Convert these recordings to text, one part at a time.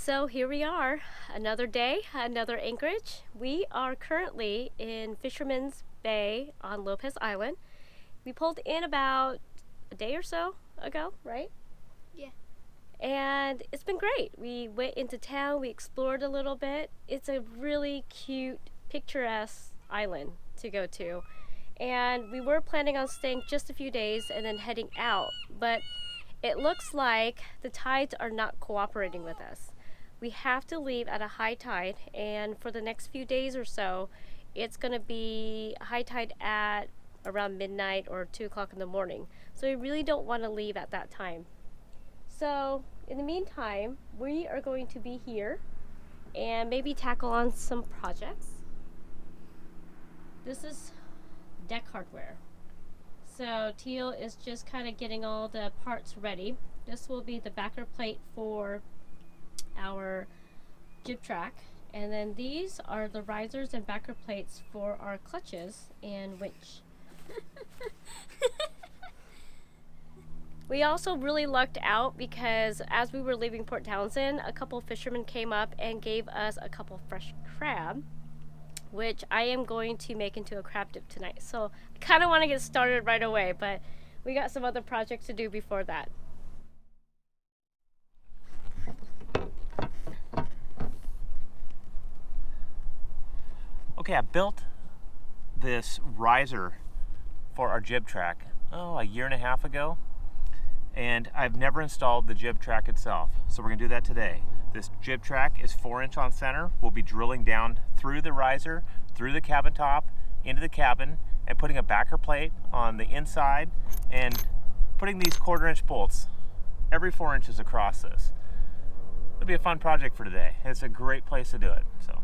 So here we are, another day, another anchorage. We are currently in Fisherman's Bay on Lopez Island. We pulled in about a day or so ago, right? Yeah. And it's been great. We went into town, we explored a little bit. It's a really cute, picturesque island to go to. And we were planning on staying just a few days and then heading out, but it looks like the tides are not cooperating with us. We have to leave at a high tide, and for the next few days or so, it's going to be high tide at around midnight or 2 o'clock in the morning. So we really don't want to leave at that time. So in the meantime, we are going to be here and maybe tackle on some projects. This is deck hardware. So Teal is just kind of getting all the parts ready. This will be the backer plate for our jib track, and then these are the risers and backer plates for our clutches and winch. We also really lucked out because as we were leaving Port Townsend, a couple fishermen came up and gave us a couple fresh crab, which I am going to make into a crab dip tonight. So I kind of want to get started right away, but we got some other projects to do before that. Okay, I built this riser for our jib track, a year and a half ago, and I've never installed the jib track itself, so we're gonna do that today. This jib track is 4-inch on center. We'll be drilling down through the riser, through the cabin top, into the cabin, and putting a backer plate on the inside, and putting these 1/4-inch bolts every 4 inches across this. It'll be a fun project for today. It's a great place to do it. So.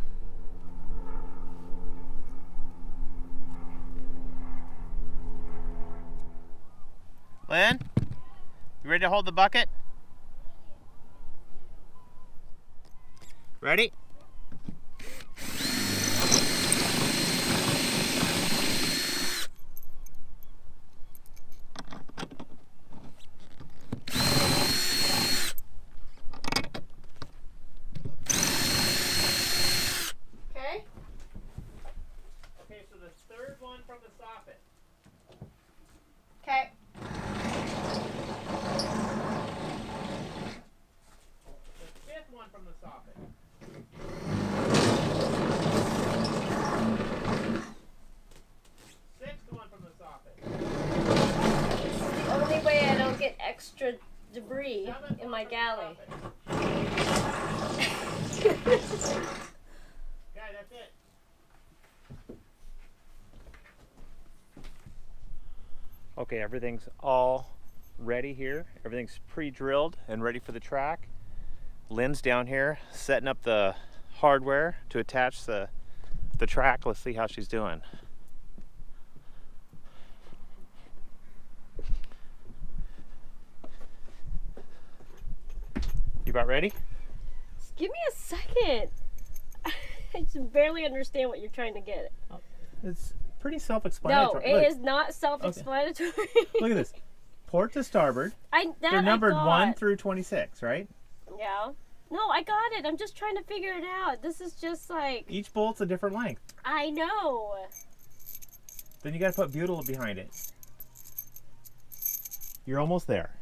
Lynn, you ready to hold the bucket? Ready? Okay. Okay, so the third one from the soffit. Okay. One from the soffit. Sixth one from the soffit. It's the only way I don't get extra debris in my galley. Okay, that's it. Okay, everything's all ready here. Everything's pre-drilled and ready for the track. Lynn's down here setting up the hardware to attach the track. Let's see how she's doing. You about ready? Just give me a second. I just barely understand what you're trying to get. It's pretty No, self-explanatory. it is not self-explanatory. Okay. Look at this. Port to starboard. They're numbered 1 through 26, right? Yeah. No, I got it. I'm just trying to figure it out. This is just like... Each bolt's a different length. I know. Then you got to put butyl behind it. You're almost there.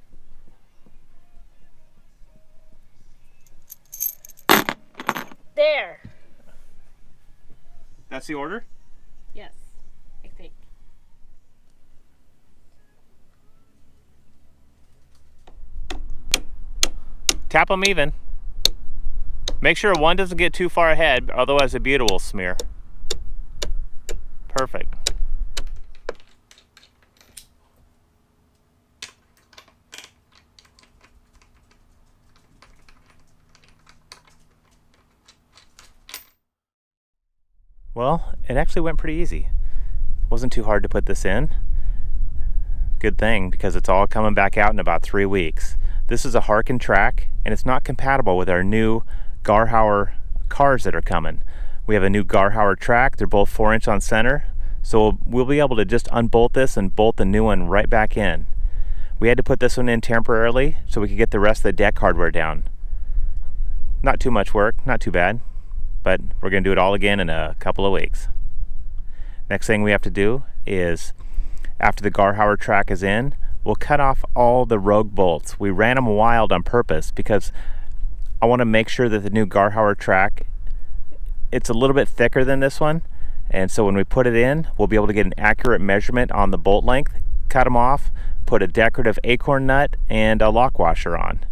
There. That's the order? Yes, I think. Tap them even. Make sure one doesn't get too far ahead, otherwise the butyl will smear. Perfect. Well, it actually went pretty easy. Wasn't too hard to put this in. Good thing, because it's all coming back out in about 3 weeks. This is a Harken track, and it's not compatible with our new Garhauer cars that are coming. We have a new Garhauer track. They're both 4-inch on center, so we'll be able to just unbolt this and bolt the new one right back in. We had to put this one in temporarily so we could get the rest of the deck hardware down. Not too much work, not too bad, but we're going to do it all again in a couple of weeks. Next thing we have to do is, after the Garhauer track is in, we'll cut off all the rogue bolts. We ran them wild on purpose because I want to make sure that the new Garhauer track, it's a little bit thicker than this one, and so when we put it in, we'll be able to get an accurate measurement on the bolt length, cut them off, put a decorative acorn nut and a lock washer on.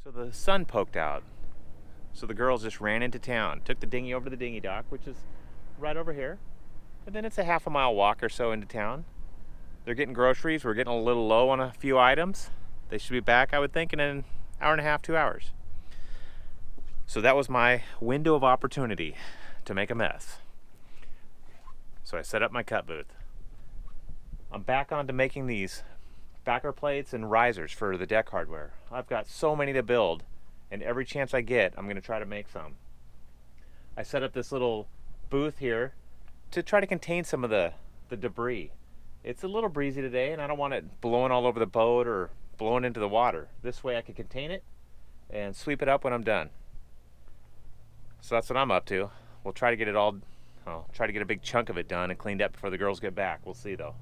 So the sun poked out, so the girls just ran into town, took the dinghy over to the dinghy dock, which is right over here, and then it's a half a mile walk or so into town. They're getting groceries. We're getting a little low on a few items. They should be back, I would think, in an hour and a half, 2 hours. So that was my window of opportunity to make a mess. So I set up my cut booth. I'm back on to making these backer plates and risers for the deck hardware. I've got so many to build, and every chance I get, I'm going to try to make some. I set up this little booth here to try to contain some of the debris. It's a little breezy today, and I don't want it blowing all over the boat or blowing into the water. This way I can contain it and sweep it up when I'm done. So that's what I'm up to. We'll try to get it all, I'll try to get a big chunk of it done and cleaned up before the girls get back. We'll see though.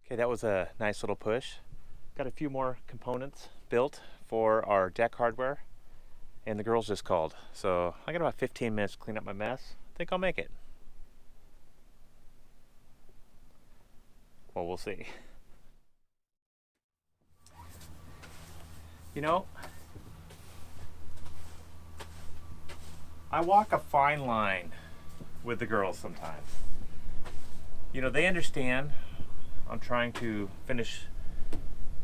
Okay, that was a nice little push. Got a few more components built for our deck hardware, and the girls just called. So I got about 15 minutes to clean up my mess. I think I'll make it. Well, we'll see. You know, I walk a fine line with the girls sometimes. You know, they understand I'm trying to finish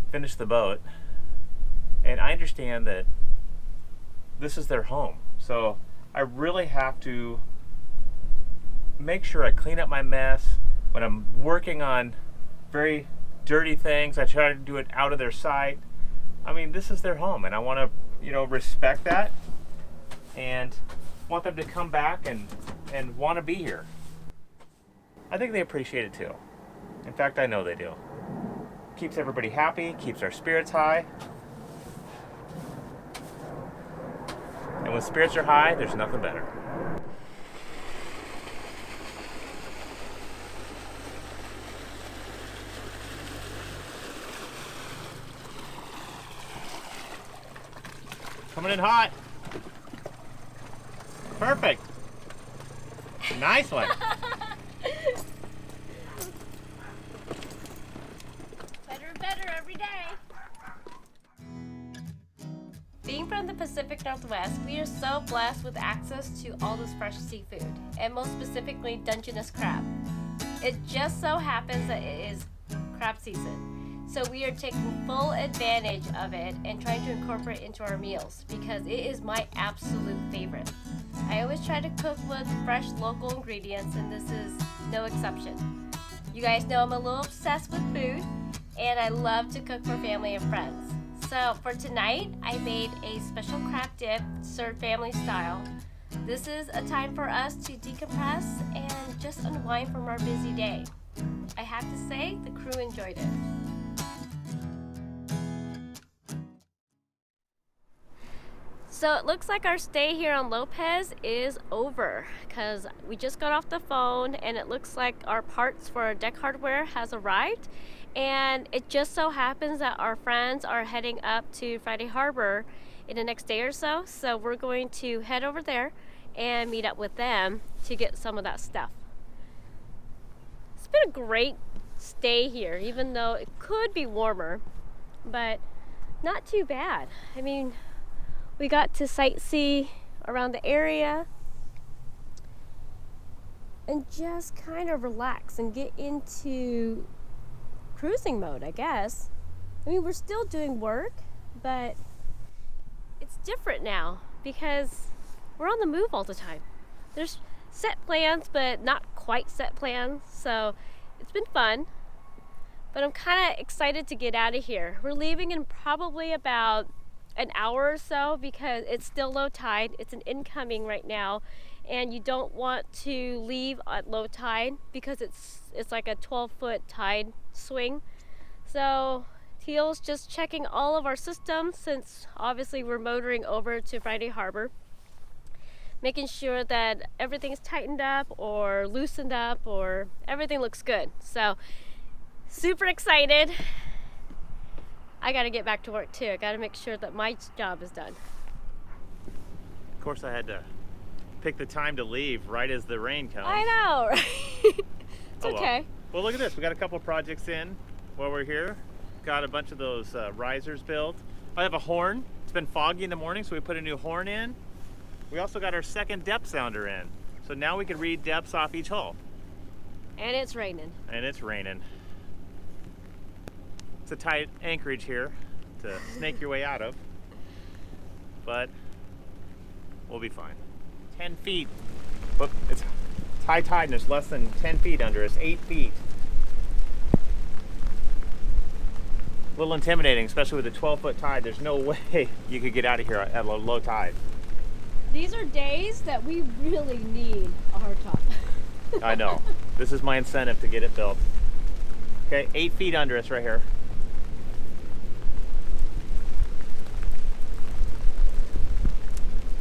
the boat, and I understand that this is their home. So I really have to make sure I clean up my mess. When I'm working on very dirty things, I try to do it out of their sight. I mean, this is their home, and I want to, you know, respect that and want them to come back and want to be here. I think they appreciate it too. In fact, I know they do. Keeps everybody happy, keeps our spirits high. And when spirits are high, there's nothing better. Coming in hot. Perfect. Nice one. Better every day. Being from the Pacific Northwest, we are so blessed with access to all this fresh seafood, and most specifically Dungeness crab. It just so happens that it is crab season, so we are taking full advantage of it and trying to incorporate it into our meals because it is my absolute favorite. I always try to cook with fresh local ingredients, and this is no exception. You guys know I'm a little obsessed with food, and I love to cook for family and friends. So for tonight, I made a special crab dip served family style. This is a time for us to decompress and just unwind from our busy day. I have to say, the crew enjoyed it. So it looks like our stay here on Lopez is over because we just got off the phone, and it looks like our parts for our deck hardware has arrived. And it just so happens that our friends are heading up to Friday Harbor in the next day or so. So we're going to head over there and meet up with them to get some of that stuff. It's been a great stay here, even though it could be warmer, but not too bad. I mean, We got to sightsee around the area and just kind of relax and get into cruising mode, I guess. I mean, we're still doing work, but it's different now because we're on the move all the time. There's set plans, but not quite set plans, so it's been fun. But I'm kind of excited to get out of here. We're leaving in probably about an hour or so because it's still low tide. It's an incoming right now, and you don't want to leave at low tide because it's like a 12-foot tide swing. So Teal's just checking all of our systems since obviously we're motoring over to Friday Harbor, making sure that everything's tightened up or loosened up or everything looks good. So super excited. I gotta get back to work too. I gotta make sure that my job is done. Of course, I had to pick the time to leave right as the rain comes. I know, right? It's okay. Well, look at this. We got a couple projects in while we're here. Got a bunch of those risers built. I have a horn. It's been foggy in the morning, so we put a new horn in. We also got our second depth sounder in. So now we can read depths off each hull. And it's raining. And it's raining. It's a tight anchorage here to snake your way out of, but we'll be fine. 10 feet, but it's high tide and there's less than 10 feet under us, 8 feet. A little intimidating, especially with a 12-foot tide. There's no way you could get out of here at low tide. These are days that we really need a hardtop. I know. This is my incentive to get it built. Okay, 8 feet under us right here.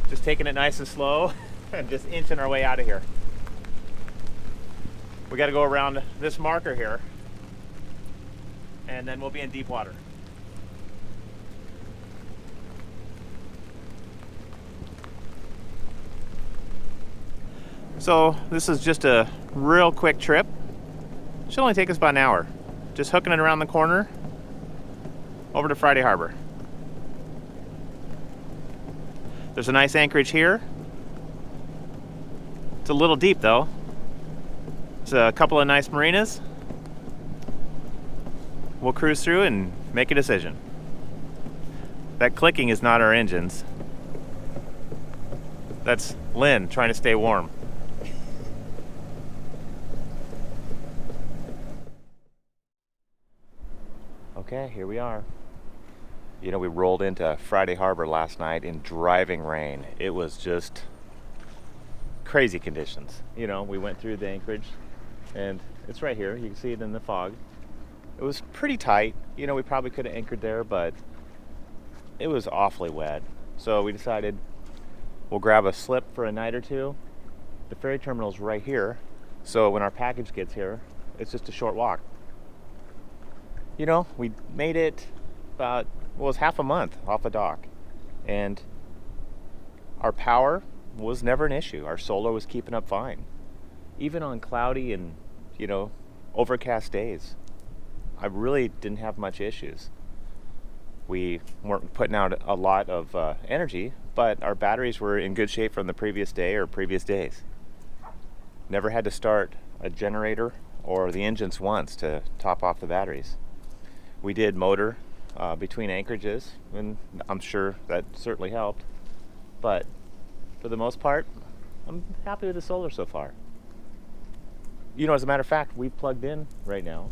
Just taking it nice and slow and just inching our way out of here. We got to go around this marker here and then we'll be in deep water. So this is just a real quick trip. Should only take us about an hour. Just hooking it around the corner over to Friday Harbor. There's a nice anchorage here. It's a little deep though. It's a couple of nice marinas. We'll cruise through and make a decision. That clicking is not our engines. That's Lynn trying to stay warm. Okay, here we are. You know, we rolled into Friday Harbor last night in driving rain. It was just crazy conditions. You know, we went through the anchorage and it's right here. You can see it in the fog. It was pretty tight. You know, we probably could have anchored there, but it was awfully wet. So we decided we'll grab a slip for a night or two. The ferry terminal's right here. So when our package gets here, it's just a short walk. You know, we made it about, well, it was half a month off a dock, and our power was never an issue. Our solar was keeping up fine, even on cloudy and, you know, overcast days. I really didn't have much issues. We weren't putting out a lot of energy, but our batteries were in good shape from the previous day or previous days. Never had to start a generator or the engines once to top off the batteries. We did motor between anchorages, and I'm sure that certainly helped. But for the most part, I'm happy with the solar so far. You know, as a matter of fact, we've plugged in right now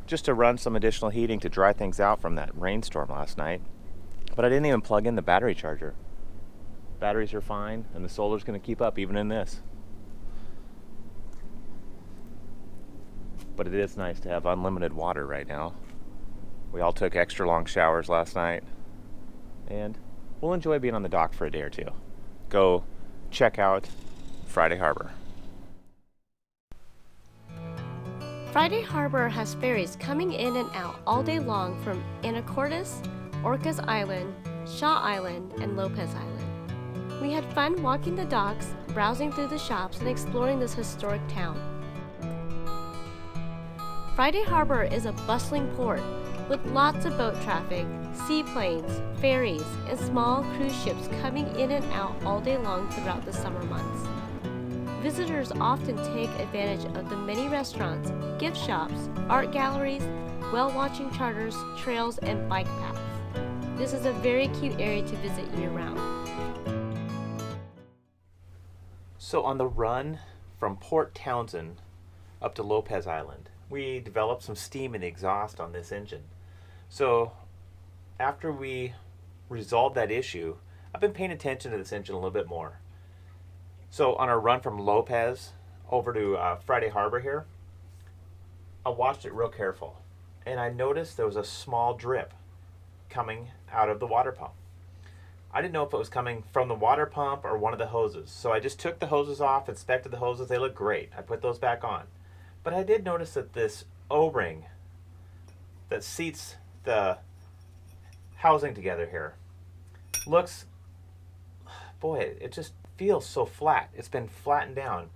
just to run some additional heating to dry things out from that rainstorm last night. But I didn't even plug in the battery charger. Batteries are fine, and the solar's going to keep up even in this. But it is nice to have unlimited water right now. We all took extra long showers last night, and we'll enjoy being on the dock for a day or two. Go check out Friday Harbor. Friday Harbor has ferries coming in and out all day long from Anacortes, Orcas Island, Shaw Island, and Lopez Island. We had fun walking the docks, browsing through the shops, and exploring this historic town. Friday Harbor is a bustling port, with lots of boat traffic, seaplanes, ferries, and small cruise ships coming in and out all day long throughout the summer months. Visitors often take advantage of the many restaurants, gift shops, art galleries, whale-watching charters, trails, and bike paths. This is a very cute area to visit year-round. So on the run from Port Townsend up to Lopez Island, we developed some steam in the exhaust on this engine. So after we resolved that issue, I've been paying attention to this engine a little bit more. So on our run from Lopez over to Friday Harbor here, I watched it real careful, and I noticed there was a small drip coming out of the water pump. I didn't know if it was coming from the water pump or one of the hoses, so I just took the hoses off, inspected the hoses. They look great. I put those back on. But I did notice that this O-ring that seats the housing together here looks, boy, it just feels so flat. It's been flattened down.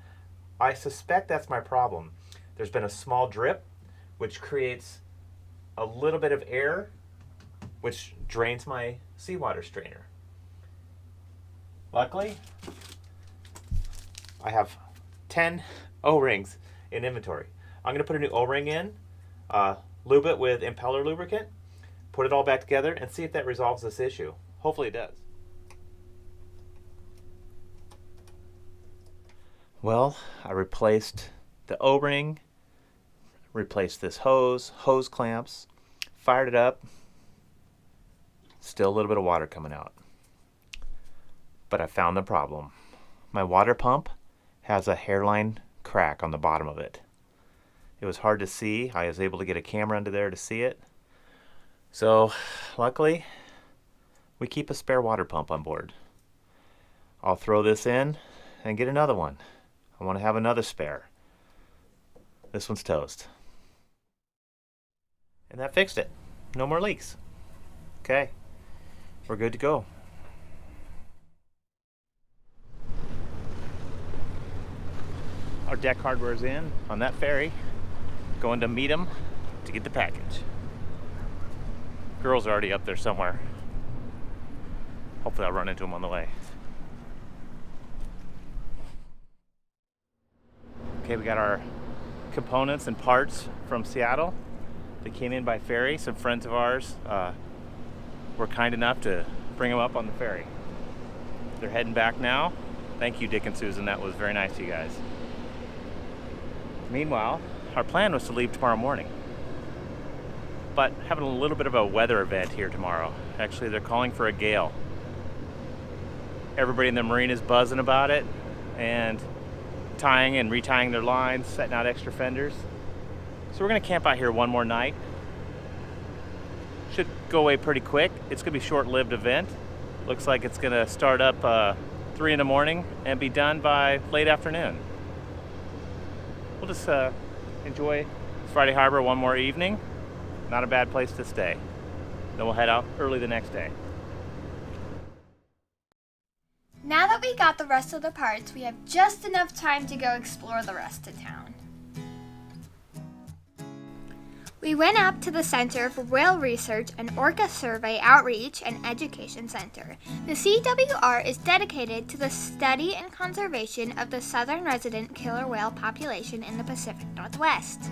I suspect that's my problem. There's been a small drip, which creates a little bit of air, which drains my seawater strainer. Luckily, I have 10 O-rings in inventory. I'm going to put a new O-ring in, lube it with impeller lubricant, put it all back together, and see if that resolves this issue. Hopefully it does. Well, I replaced the O-ring, replaced this hose clamps, fired it up. Still a little bit of water coming out. But I found the problem. My water pump has a hairline crack on the bottom of it. It was hard to see. I was able to get a camera under there to see it. So, luckily, we keep a spare water pump on board. I'll throw this in and get another one. I want to have another spare. This one's toast. And that fixed it. No more leaks. Okay. We're good to go. Our deck hardware is in on that ferry. Going to meet them to get the package. Girls are already up there somewhere. Hopefully I'll run into them on the way. Okay, we got our components and parts from Seattle. They came in by ferry. Some friends of ours were kind enough to bring them up on the ferry. They're heading back now. Thank you, Dick and Susan. That was very nice of you guys. Meanwhile, our plan was to leave tomorrow morning, but having a little bit of a weather event here tomorrow. Actually, they're calling for a gale. Everybody in the marine is buzzing about it and tying and retying their lines, setting out extra fenders. So we're gonna camp out here one more night. Should go away pretty quick. It's gonna be a short-lived event. Looks like it's gonna start up 3 in the morning and be done by late afternoon. We'll just enjoy Friday Harbor one more evening. Not a bad place to stay. Then we'll head out early the next day. Now that we got the rest of the parts, we have just enough time to go explore the rest of town. We went up to the Center for Whale Research and Orca Survey Outreach and Education Center. The CWR is dedicated to the study and conservation of the southern resident killer whale population in the Pacific Northwest.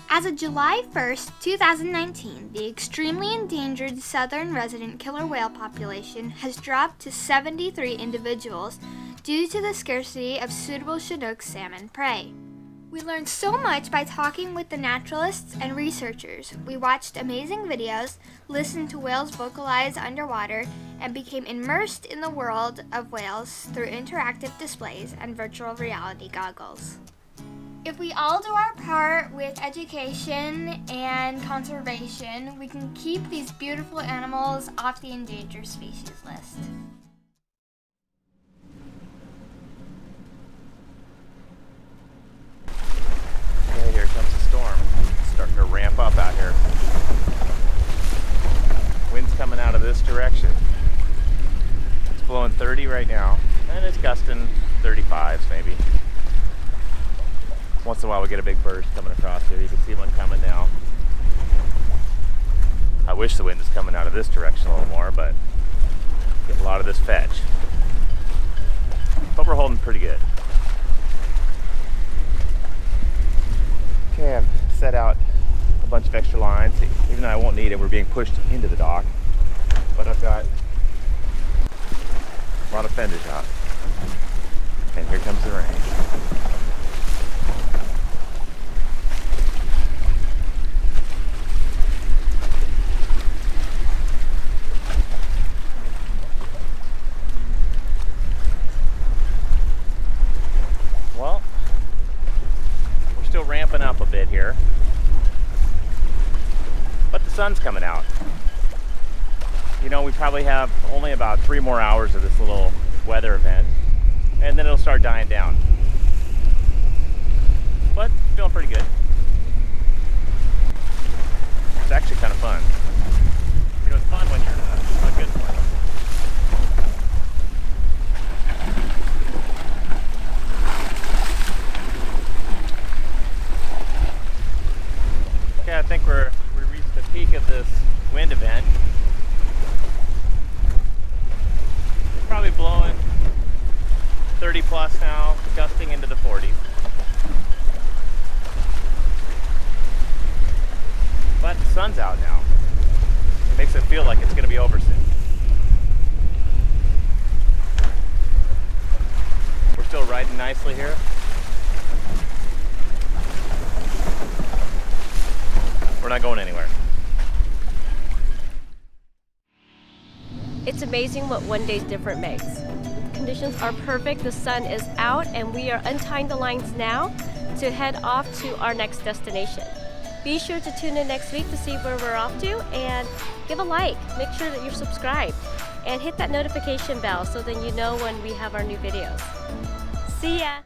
As of July 1st, 2019, the extremely endangered southern resident killer whale population has dropped to 73 individuals due to the scarcity of suitable Chinook salmon prey. We learned so much by talking with the naturalists and researchers. We watched amazing videos, listened to whales vocalize underwater, and became immersed in the world of whales through interactive displays and virtual reality goggles. If we all do our part with education and conservation, we can keep these beautiful animals off the endangered species list. Okay, here comes the storm. It's starting to ramp up out here. Wind's coming out of this direction. It's blowing 30 right now, and it's gusting 35s maybe. Once in a while we get a big burst coming across here. You can see one coming now. I wish the wind was coming out of this direction a little more, but get a lot of this fetch. But we're holding pretty good. Okay, I've set out a bunch of extra lines. Even though I won't need it, we're being pushed into the dock. But I've got a lot of fenders out. And here comes the rain. Well, we're still ramping up a bit here, but the sun's coming out. You know, we probably have only about 3 more hours of this little weather event, and then it'll start dying down. But feeling pretty good. It's actually kind of fun. You know, it's fun when you're in a good place. Okay, I think we reached the peak of this wind event. It's probably blowing 30 plus now, gusting into the 40s. But the sun's out now. It makes it feel like it's going to be over soon. We're still riding nicely here. We're not going anywhere. It's amazing what one day's difference makes. Conditions are perfect, the sun is out, and we are untying the lines now to head off to our next destination. Be sure to tune in next week to see where we're off to, and give a like, make sure that you're subscribed, and hit that notification bell so then you know when we have our new videos. See ya!